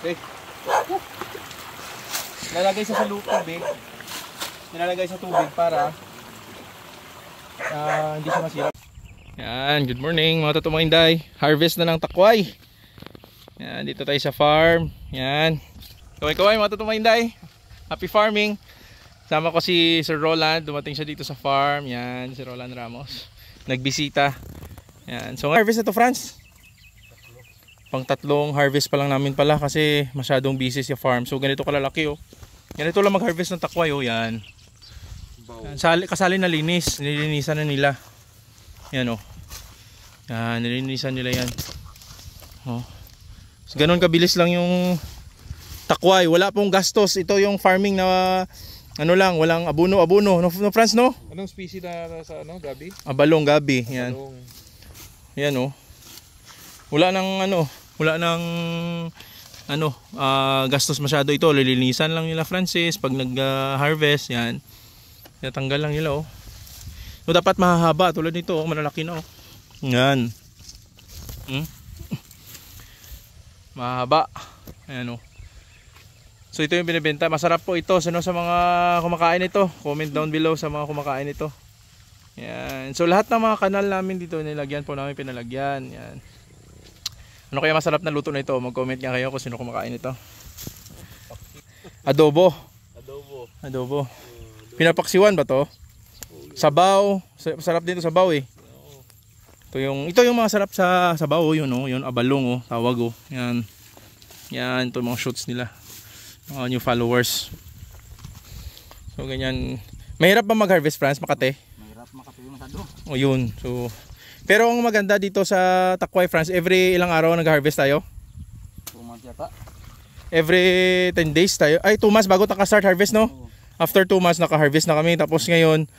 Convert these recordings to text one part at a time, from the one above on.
Okay. Nilalagay sa tubig. Nilalagay sa tubig para hindi siya masira. Yan, good morning mga totoong Inday. Harvest na ng takway. Yan, dito tayo sa farm. Yan. Kaway-kaway mga totoong Inday. Happy farming. Sama ko si Sir Roland. Dumating siya dito sa farm. Yan, si Roland Ramos. Nagbisita. Yan. So, harvest na to, Franz. Pang tatlong harvest pa lang namin pala kasi masyadong busy si farm. So, ganito kalalaki oh. Ganito lang mag-harvest ng takway oh. Yan. Kasali na linis. Nilinisan na nila. Yan oh. Yan, nilinisan nila yan. Oh. So, ganun kabilis lang yung takway. Wala pong gastos. Ito yung farming na ano lang, walang abono. No, Franz, no? Anong species na sa ano, gabi? Abalong gabi. Yan. Abalong. Yan oh. Wala nang gastos masyado ito. Lilinisan lang nila, Francis, pag nag-harvest. Yan. Tinatanggal lang nila oh. So, dapat mahahaba tulad nito oh, malalaki na oh. Yan. Mahaba. Ayan oh. So ito yung binibenta. Masarap po ito. Sino sa mga kumakain ito? Comment down below sa mga kumakain ito. Yan. So lahat ng mga kanal namin dito nilagyan po namin pinalagyan. Yan. Ano kaya masarap na luto na ito? Mag-comment nga kayo kung sino kumakain ito. Adobo. Pinapaksiwan ba to? Sabaw. Sarap din ito sabaw eh. Ito yung mga sarap sa sabaw oh, yun oh, yun abalong oh, tawag oh. Yan. Yan, ito yung mga shoots nila. Mga new followers. So ganyan. Mahirap ba mag-harvest, Franz, Makate? Mahirap Makate yung masyado. Oh, yun. So pero ang maganda dito sa Takway, Franz, every ilang araw nag-harvest tayo? 2 months yata. Every 10 days tayo. Ay, 2 months bago naka-start harvest, no? After 2 months naka-harvest na kami. Tapos ngayon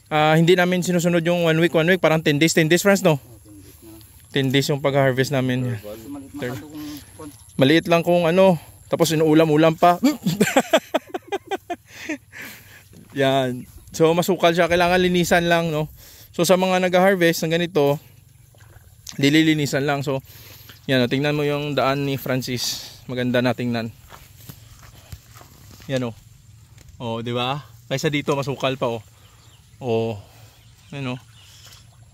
hindi namin sinusunod yung 1 week, parang 10 days, Franz, no? 10 days yung pag-harvest namin. Maliit lang kung ano, tapos inuulam-ulam pa. Yan. So masukal siya, kailangan linisan lang, no? So sa mga nag-harvest ng ganito, dililinisan lang. So yan, tingnan mo yung daan ni Francis. Maganda na tingnan. Yan oh. Oh, di ba? Kaysa dito masukal pa oh. Oh, ano,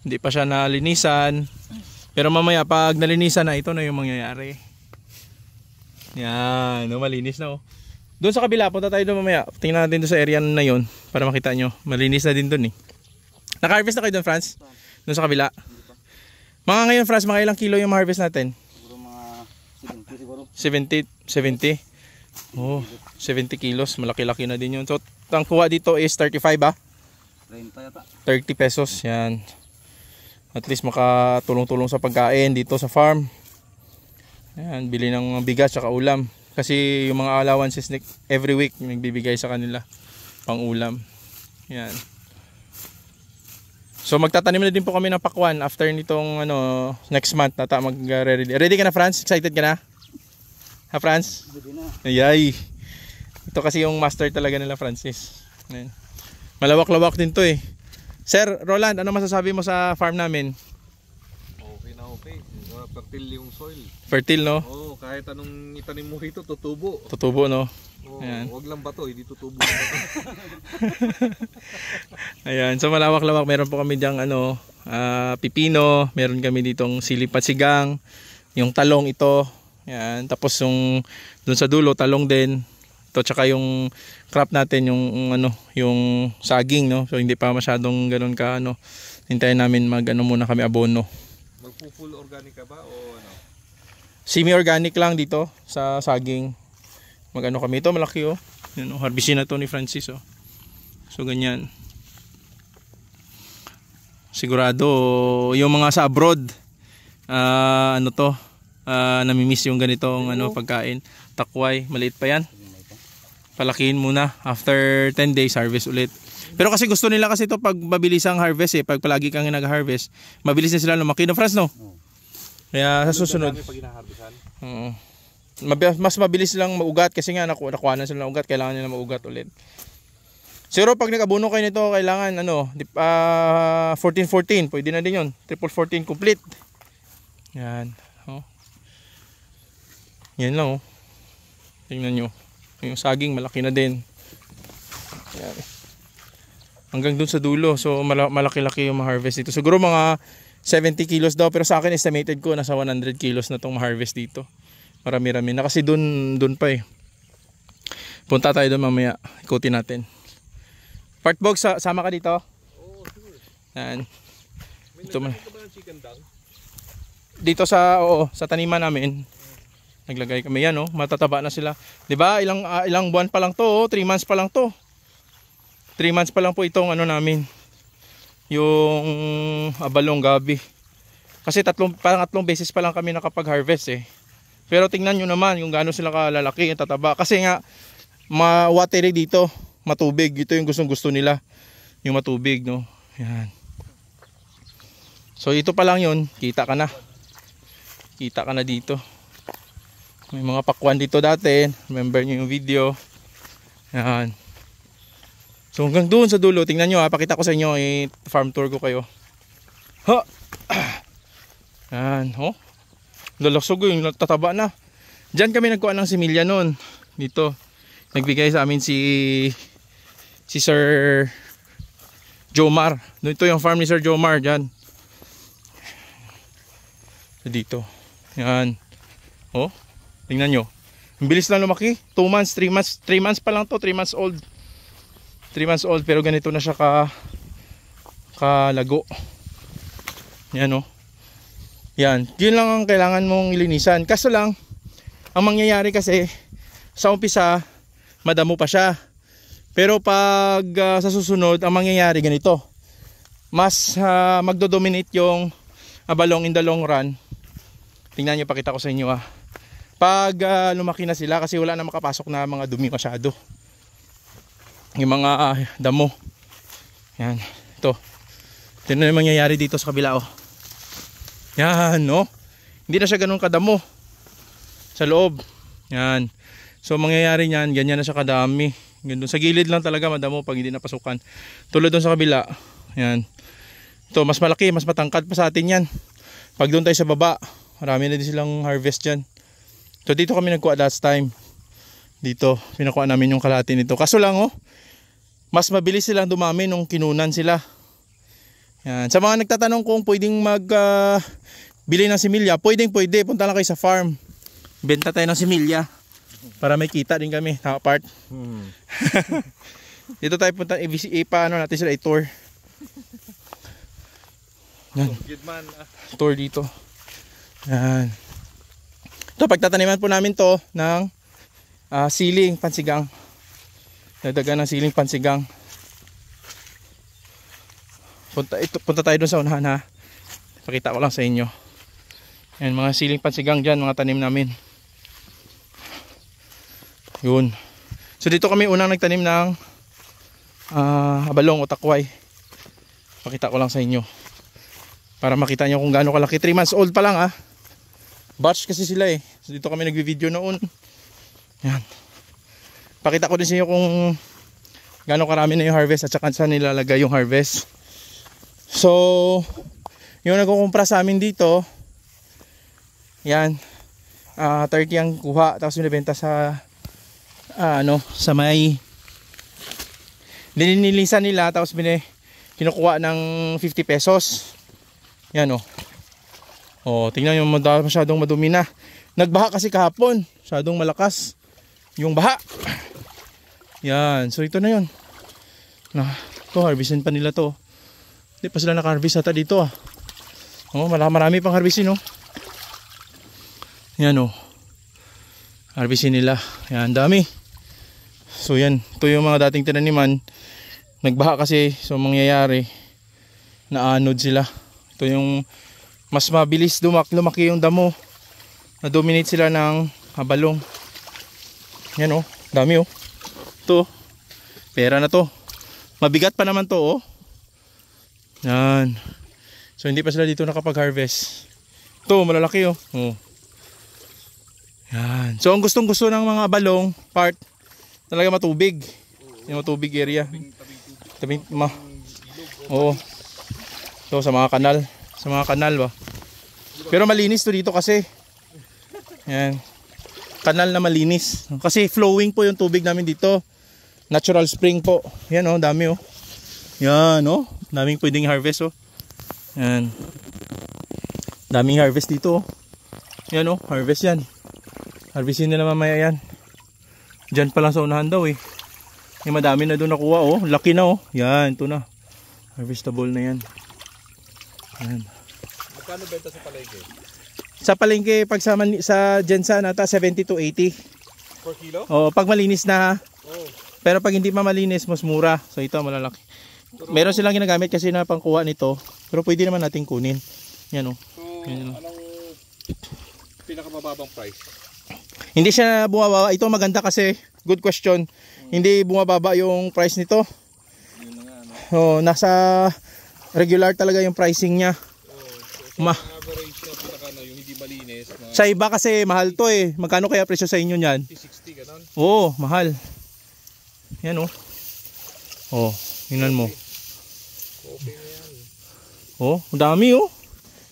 hindi pa siya nalinisan. Pero mamaya pag nalinisan na, ito na yung mangyayari. Yan, no, malinis na oh. Doon sa kabila, punta tayo doon mamaya. Tingnan natin doon sa area na yon para makita nyo. Malinis na din doon eh. Naka-harvest na kayo doon, Franz? Doon sa kabila. Mga ngayon, Franz, mga ilang kilo yung harvest natin? Siguro mga 70 siguro. 70? Oh, 70 kilos. Malaki-laki na din yun. So, ang kuha dito is 35 ba? 30 yata. 30 pesos, yan. At least makatulong-tulong sa pagkain dito sa farm. Yan, bili ng bigas at ulam. Kasi yung mga allowances every week nagbibigay sa kanila pang ulam. Yan. So magtatanim na din po kami ng pakwan after nitong next month nata mag-ready. Ready ka na, Franz? Excited ka na? Ha, Franz? Ready na. Ayay. Ito kasi yung master talaga nila, Francis. Yan. Malawak-lawak din to eh. Sir Roland, ano masasabi mo sa farm namin? Okay na okay. Fertile yung soil. Fertile, no? Oo, kahit anong itanim mo rito, tutubo. Tutubo, no? Oo, ayan. Wag lang bato, hindi tutubo. Ayan, so malawak-lawak. Meron po kami diyang pipino. Meron kami ditong sili pasigang. Yung talong ito. Ayan, tapos yung dun sa dulo, talong din. Ito tsaka yung crop natin yung saging, no. So hindi pa masyadong ganoon ka hintayin namin muna kami abono. Magpo-full organic ka ba o ano? Semi-organic lang dito sa saging. Kami ito malaki oh. Yun oh, harvestin na to ni Francis oh. So ganyan. Sigurado yung mga sa abroad namimiss yung ganitong pagkain. Takway, maliit pa yan. Palakihin muna after 10 days harvest ulit. Pero kasi gusto nila kasi ito pag mabilis ang harvest pag palagi kang nag-harvest, mabilis na sila lumaki, no, Franz, no? Kaya sa susunod pag ina-harvestan. Mas mabilis lang maugat kasi nga nakuha na sila ng ugat, kailangan nila maugat ulit. Siguro pag nag-abono kayo nito, kailangan 14-14, pwede na din 'yon. 14-14 complete. Yan, oh. Yan lang oh. Tingnan nyo. Yung saging malaki na din. Yan. Hanggang dun sa dulo. So malaki-laki yung ma-harvest dito. Siguro mga 70 kilos daw. Pero sa akin estimated ko nasa 100 kilos na itong ma-harvest dito. Marami-rami na. Kasi dun pa eh. Punta tayo doon mamaya. Ikutin natin. Partbog, sama ka dito? Oo, sure. Yan. May Ito man. nagkakita ba ng chicken dang? Dito sa taniman namin. Naglagay kami yan, oh. Matataba na sila. 'Di ba? Ilang buwan pa lang 'to, oh. 3 months pa lang 'to. 3 months pa lang po itong ano namin. Yung abalong gabi. Kasi tatlong beses pa lang kami nakapag-harvest eh. Pero tingnan niyo naman yung gaano sila kalalaki, tataba. Kasi nga ma-watery dito, matubig. Ito yung gustong-gusto nila, yung matubig, no. Yan. So ito pa lang 'yon, kita ka na. Kita ka na dito. May mga pakwan dito dati. Remember nyo yung video. Yan. So hanggang doon sa dulo. Tingnan nyo ha. Pakita ko sa inyo. Farm tour ko kayo. Ha! Yan. Oh. Lalasog yung tataba na. Diyan kami nagkuha ng similya noon. Dito. Nagbigay sa amin si Sir Jomar. Ito yung farm ni Sir Jomar. Diyan. Dito. Yan. Oh. Tingnan nyo. Ang bilis lang lumaki. 2 months, 3 months. 3 months pa lang to. 3 months old. 3 months old. Pero ganito na siya kalago. Yan o. Yan. Yun lang ang kailangan mong ilinisan. Kaso lang, ang mangyayari kasi, sa umpisa, madamo pa siya. Pero pag sa susunod, ang mangyayari ganito. Mas magdodominate yung abalong in the long run. Tingnan nyo, pakita ko sa inyo ha. Pag lumaki na sila kasi wala na makapasok na mga dumi masyado. Yung mga damo. Yan. Ito. Ito na yung mangyayari dito sa kabila oh. Yan no. Hindi na siya ganun kadamo. Sa loob. Yan. So mangyayari niyan, ganyan na siya kadami. Ganun. Sa gilid lang talaga madamo pag hindi napasukan. Tulad doon sa kabila. Yan. Ito mas malaki, mas matangkad pa sa atin yan. Pag doon tayo sa baba, marami na din silang harvest dyan. So dito kami nagkuha last time. Dito, pinakuha namin yung kalahati nito. Kaso lang oh, mas mabilis silang dumami nung kinunan sila. Yan. Sa mga nagtatanong kung pwedeng bili ng similya, pwede. Punta lang kayo sa farm. Benta tayo ng similya. Para may kita din kami. Part. Dito tayo punta, paano natin sila i-tour. Yan. Tour dito. Yan. Ito, pagtataniman po namin to ng siling pansigang. Dagdagan ng siling pansigang. Punta tayo dun sa unahan ha. Pakita ko lang sa inyo. Yan, mga siling pansigang dyan, mga tanim namin. Yun. So dito kami unang nagtanim ng abalong o takway. Pakita ko lang sa inyo. Para makita nyo kung gaano kalaki. 3 months old pa lang ha. Batch kasi sila eh. So dito kami nagvi-video noon. Yan. Pakita ko din sa inyo kung gaano karami na yung harvest at saka saan nilalagay yung harvest. So, yung nagkukumpra sa amin dito, yan, 30 ang kuha. Tapos binibenta sa sa may linilisan nila. Tapos kinukuha ng 50 pesos. Yan o. Oh, tingnan nyo, masyadong madumi na. Nagbaha kasi kahapon. Masyadong malakas yung baha. Yan. So ito na yun. Ito, harvestin pa nila to. Hindi pa sila naka-harvest ata dito ah. Oh, marami pang harvestin oh. Yan oh. Harvestin nila. Yan, dami. So yan. Ito yung mga dating tinaniman. Nagbaha kasi. So mangyayari, naanod sila. Ito yung mas mabilis lumaki yung damo. Na-dominate sila ng abalong. Yan oh, dami oh. Ito, pera na to. Mabigat pa naman to oh. Yan. So hindi pa sila dito nakapag-harvest. Ito, malalaki oh. Oh. Yan. So ang gustong-gusto ng mga abalong part, talaga matubig. Yung matubig area. Oo. So sa mga kanal. Sa mga kanal ba. Pero malinis to dito kasi. Yan. kanal na malinis. Kasi flowing po yung tubig namin dito. Natural spring po. Yan oh, dami oh. Yan oh, daming pwedeng harvest oh. Yan. Daming harvest dito oh. Yan oh, harvest yan. Harvestin nila mamaya yan. Diyan pa lang sa unahan daw eh. Yung madami na doon nakuha oh. Laki na oh. Yan, ito na. Harvestable na yan. Yan. Magkano benta sa palengke? Sa palengke pag sa Jensa nata 70 to 80. Per kilo? Oh, pag malinis na. Oh. Pero pag hindi malinis, mas mura. So ito malalaki. Meron silang ginagamit kasi na pangkuha nito. Pero pwede naman natin kunin. Yan oh. So, yan, anong pinakamababang price? Hindi siya bumababa. Ito maganda kasi good question. Hindi bumababa yung price nito. Yun na nga, no? Oh, nasa regular talaga yung pricing niya. So, average na pinaka na yung hindi malinis. Sa iba kasi mahal to eh. Magkano kaya presyo sa inyo niyan? 60, ganun. Oo, mahal. Yan oh. Oh, tingnan mo. Okay na yan. Oh, ang dami oh.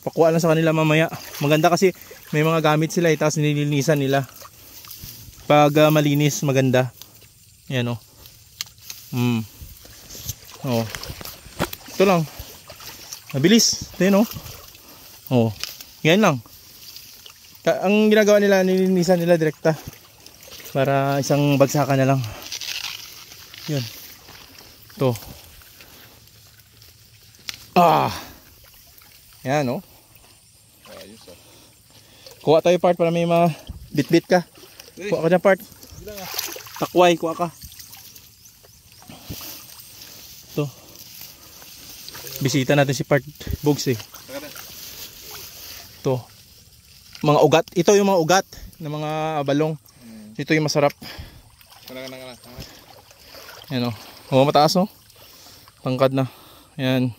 Pakuha lang sa kanila mamaya. Maganda kasi may mga gamit sila eh, tapos nililinisan nila. Pag malinis, maganda. Yan oh. Oh. Ito lang. Mabilis. Ito yun oh. Oh. Yan lang. Ang ginagawa nila, nililinisan nila direkta. Para isang bagsakan na lang. Yun. Ito. Yan oh. Ayos ah. Kuha tayo part para may bit-bit ka. Kuha ka dyan part. Takway, kuha ka. Ito. Bisita natin si part Bugs eh. Ito. Mga ugat. Ito yung mga ugat ng mga balong. Ito yung masarap. Yan o. Oh, mataas o. Tangkad na. Yan.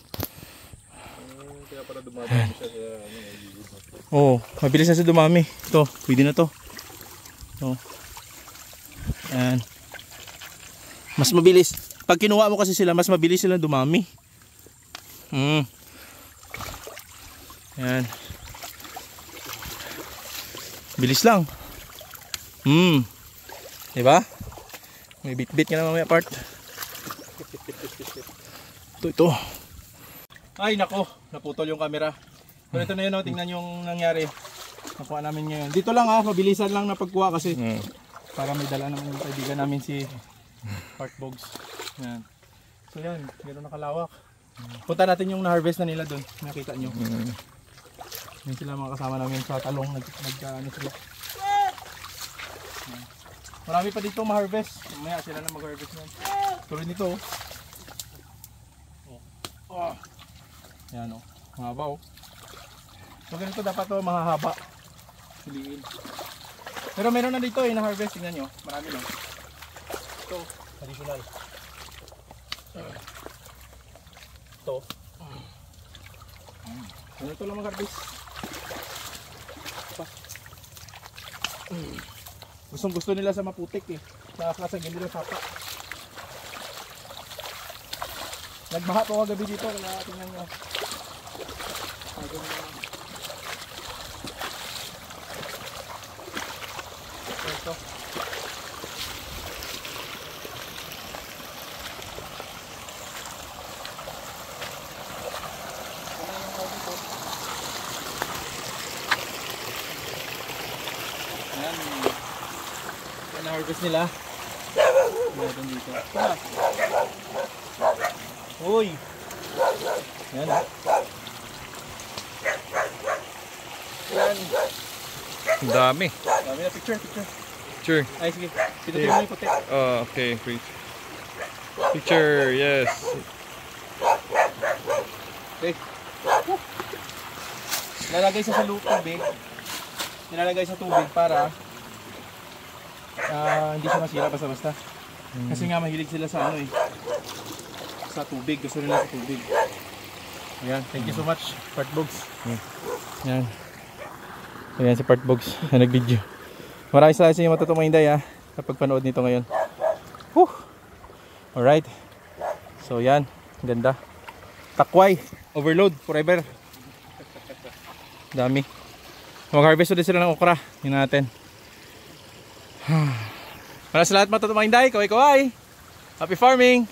Kaya para dumadami siya sa Oo, mabilis na siya dumami. Ito, pwede na to. Ito. Yan. Mas mabilis. Pag kinuha mo kasi sila, mas mabilis sila dumami. Yan. Bilis lang. Diba? May bit-bit ka na mamaya part. Ito. Ay nako, naputol yung camera. Pero ito na yun, tingnan yung nangyari. Nakuha namin ngayon. Dito lang mabilisan lang na pagkuha kasi para may dala naman yung kaibigan namin si Part Bogs. Yan. So yan, meron nakalawak. Punta natin yung na-harvest na nila doon. Nakita nyo. Yan sila mga kasama namin sa talong. Ano sila. Marami pa dito ma-harvest. Mamaya sila na mag-harvest yan. Tulad nito. Yan o. Mahaba o. So ganito dapat o mahahaba. Piliin. Pero meron na dito na-harvest. Tingnan nyo. Marami lang. Ito. Additional. Ito. Ganito lang mag-harvest. Gusto nila sa maputik eh. Nakakasagin nila sapa. Nagbaha po kagabi dito. Kaya tingnan nyo. Ito. Ayan. Na-harvest nila. Meron dito. Uy! Yan ah. Yan. Ang dami. Dami na picture. Sure. Ay sige. Pinutin mo yung puti. Okay, great. Picture, yes. Okay. Nilalagay sa tubig. Nilalagay sa tubig para hindi siya masira basta-basta. Kasi nga mahilig sila sa ano eh. Sa tubig. Gusto nila sa tubig. Ayan. Thank you so much, Part Bogs. Ayan. Ayan si Part Bogs na nag-video. Maraming salamat sa inyo matutumang Inday sa pagpanood nito ngayon. Whew! Alright. So yan. Ganda. Takway. Overload forever. Dami. Mag-harvest ulit sila ng okra. Yun natin. Para sa lahat mga tatumang Inday, kaway-kaway. Happy farming!